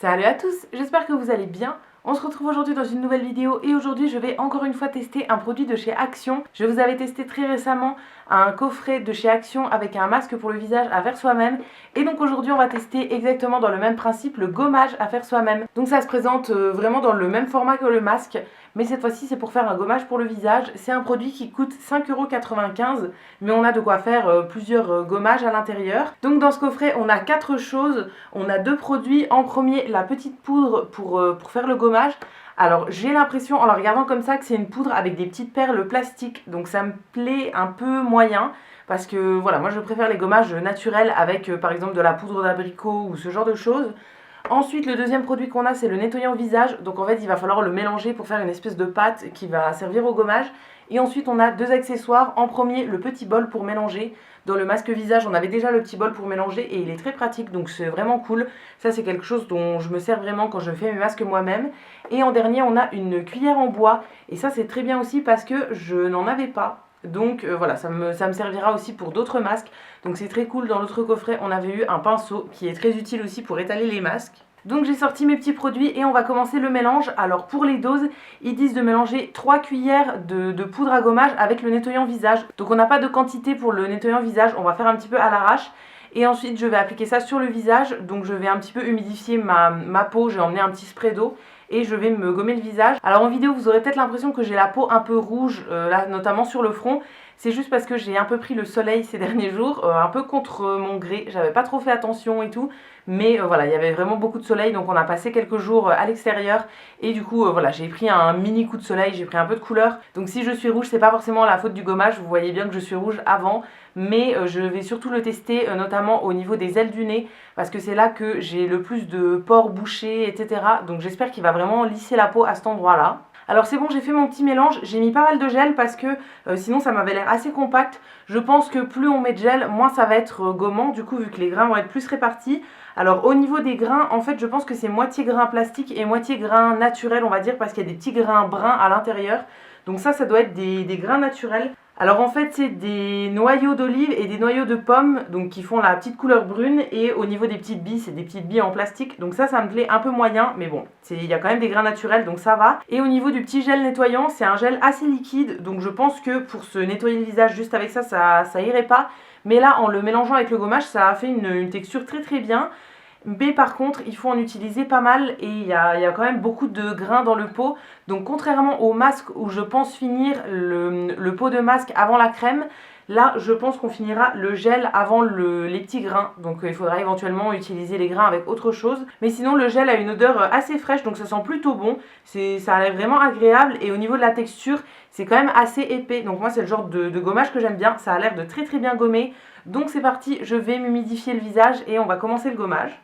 Salut à tous, j'espère que vous allez bien. On se retrouve aujourd'hui dans une nouvelle vidéo et aujourd'hui je vais encore une fois tester un produit de chez Action. Je vous avais testé très récemment un coffret de chez Action avec un masque pour le visage à faire soi-même. Et donc aujourd'hui on va tester exactement dans le même principe le gommage à faire soi-même. Donc ça se présente vraiment dans le même format que le masque, mais cette fois-ci c'est pour faire un gommage pour le visage. C'est un produit qui coûte 5,95 €, mais on a de quoi faire plusieurs gommages à l'intérieur. Donc dans ce coffret on a 4 choses, on a 2 produits. En premier la petite poudre pour faire le gommage. Alors j'ai l'impression en la regardant comme ça que c'est une poudre avec des petites perles plastiques, donc ça me plaît un peu moyen parce que voilà, moi je préfère les gommages naturels avec par exemple de la poudre d'abricot ou ce genre de choses. Ensuite le deuxième produit qu'on a c'est le nettoyant visage, donc en fait il va falloir le mélanger pour faire une espèce de pâte qui va servir au gommage. Et ensuite on a 2 accessoires, en premier le petit bol pour mélanger. Dans le masque visage on avait déjà le petit bol pour mélanger et il est très pratique, donc c'est vraiment cool. Ça c'est quelque chose dont je me sers vraiment quand je fais mes masques moi-même. Et en dernier on a une cuillère en bois et ça c'est très bien aussi parce que je n'en avais pas. Donc voilà, ça me servira aussi pour d'autres masques. Donc c'est très cool. Dans l'autre coffret on avait eu un pinceau qui est très utile aussi pour étaler les masques. Donc j'ai sorti mes petits produits et on va commencer le mélange. Alors pour les doses, ils disent de mélanger 3 cuillères de poudre à gommage avec le nettoyant visage. Donc on n'a pas de quantité pour le nettoyant visage, on va faire un petit peu à l'arrache. Et ensuite je vais appliquer ça sur le visage, donc je vais un petit peu humidifier ma peau, j'ai emmené un petit spray d'eau. Et je vais me gommer le visage. Alors en vidéo vous aurez peut-être l'impression que j'ai la peau un peu rouge, là notamment sur le front. C'est juste parce que j'ai un peu pris le soleil ces derniers jours, un peu contre mon gré. J'avais pas trop fait attention et tout. Mais voilà, il y avait vraiment beaucoup de soleil, donc on a passé quelques jours à l'extérieur. Et du coup, voilà, j'ai pris un mini coup de soleil, j'ai pris un peu de couleur. Donc si je suis rouge, c'est pas forcément la faute du gommage. Vous voyez bien que je suis rouge avant. Mais je vais surtout le tester, notamment au niveau des ailes du nez. Parce que c'est là que j'ai le plus de pores bouchés, etc. Donc j'espère qu'il va vraiment lisser la peau à cet endroit-là. Alors c'est bon, j'ai fait mon petit mélange, j'ai mis pas mal de gel parce que sinon ça m'avait l'air assez compact. Je pense que plus on met de gel, moins ça va être gommant, du coup vu que les grains vont être plus répartis. Alors au niveau des grains, en fait je pense que c'est moitié grain plastique et moitié grain naturel, on va dire, parce qu'il y a des petits grains bruns à l'intérieur. Donc ça doit être des grains naturels. Alors en fait c'est des noyaux d'olive et des noyaux de pommes, donc qui font la petite couleur brune. Et au niveau des petites billes, c'est des petites billes en plastique. Donc ça me plaît un peu moyen, mais bon, il y a quand même des grains naturels, donc ça va. Et au niveau du petit gel nettoyant, c'est un gel assez liquide. Donc je pense que pour se nettoyer le visage juste avec ça irait pas. Mais là en le mélangeant avec le gommage, ça a fait une texture très très bien. Mais par contre il faut en utiliser pas mal et il y a quand même beaucoup de grains dans le pot. Donc contrairement au masque où je pense finir le pot de masque avant la crème, là je pense qu'on finira le gel avant les petits grains. Donc il faudra éventuellement utiliser les grains avec autre chose. Mais sinon le gel a une odeur assez fraîche, donc ça sent plutôt bon. Ça a l'air vraiment agréable et au niveau de la texture c'est quand même assez épais. Donc moi c'est le genre de gommage que j'aime bien, ça a l'air de très très bien gommer. Donc c'est parti, je vais m'humidifier le visage et on va commencer le gommage.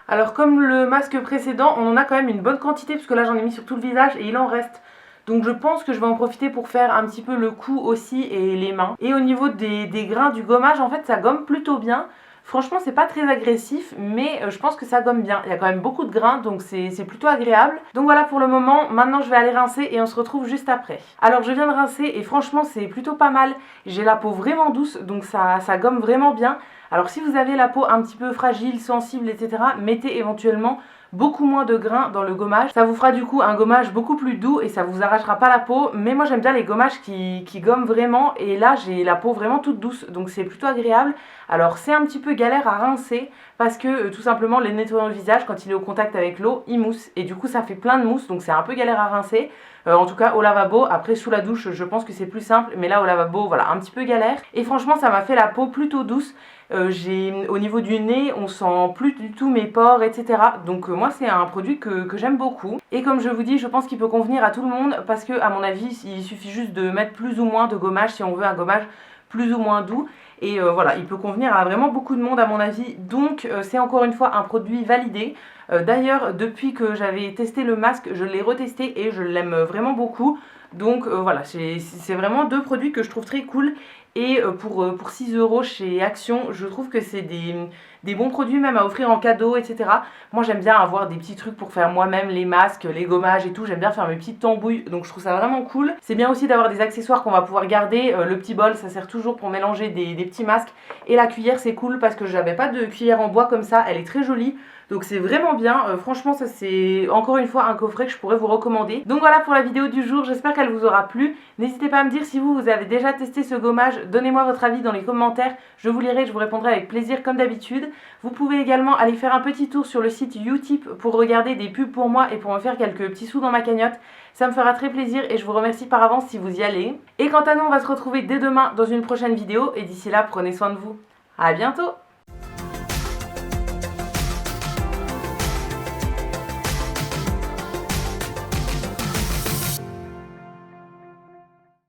Alors comme le masque précédent, on en a quand même une bonne quantité parce que là j'en ai mis sur tout le visage et il en reste. Donc je pense que je vais en profiter pour faire un petit peu le cou aussi et les mains. Et au niveau des grains du gommage, en fait ça gomme plutôt bien. Franchement c'est pas très agressif, mais je pense que ça gomme bien. Il y a quand même beaucoup de grains, donc c'est plutôt agréable. Donc voilà pour le moment, maintenant je vais aller rincer et on se retrouve juste après. Alors je viens de rincer et franchement c'est plutôt pas mal. J'ai la peau vraiment douce, donc ça gomme vraiment bien. Alors si vous avez la peau un petit peu fragile, sensible, etc., mettez éventuellement beaucoup moins de grains dans le gommage. Ça vous fera du coup un gommage beaucoup plus doux et ça vous arrachera pas la peau. Mais moi j'aime bien les gommages qui gomment vraiment et là j'ai la peau vraiment toute douce, donc c'est plutôt agréable. Alors c'est un petit peu galère à rincer parce que tout simplement les nettoyants de visage, quand il est au contact avec l'eau, il mousse et du coup ça fait plein de mousse, donc c'est un peu galère à rincer. En tout cas au lavabo, après sous la douche je pense que c'est plus simple, mais là au lavabo voilà, un petit peu galère. Et franchement ça m'a fait la peau plutôt douce. Au niveau du nez on sent plus du tout mes pores, etc. Donc moi c'est un produit que j'aime beaucoup. Et comme je vous dis, je pense qu'il peut convenir à tout le monde parce que à mon avis il suffit juste de mettre plus ou moins de gommage si on veut un gommage plus ou moins doux. Et voilà, il peut convenir à vraiment beaucoup de monde à mon avis. Donc c'est encore une fois un produit validé. D'ailleurs depuis que j'avais testé le masque, je l'ai retesté et je l'aime vraiment beaucoup. Donc voilà, c'est vraiment deux produits que je trouve très cool et pour 6 € chez Action, je trouve que c'est des bons produits même à offrir en cadeau, etc. Moi j'aime bien avoir des petits trucs pour faire moi-même les masques, les gommages et tout, j'aime bien faire mes petites tambouilles, donc je trouve ça vraiment cool. C'est bien aussi d'avoir des accessoires qu'on va pouvoir garder, le petit bol ça sert toujours pour mélanger des petits masques, et la cuillère c'est cool parce que j'avais pas de cuillère en bois comme ça, elle est très jolie. Donc c'est vraiment bien, franchement ça c'est encore une fois un coffret que je pourrais vous recommander. Donc voilà pour la vidéo du jour, j'espère qu'elle vous aura plu. N'hésitez pas à me dire si vous avez déjà testé ce gommage, donnez-moi votre avis dans les commentaires, je vous lirai, je vous répondrai avec plaisir comme d'habitude. Vous pouvez également aller faire un petit tour sur le site Utip pour regarder des pubs pour moi et pour me faire quelques petits sous dans ma cagnotte. Ça me fera très plaisir et je vous remercie par avance si vous y allez. Et quant à nous, on va se retrouver dès demain dans une prochaine vidéo et d'ici là, prenez soin de vous. À bientôt!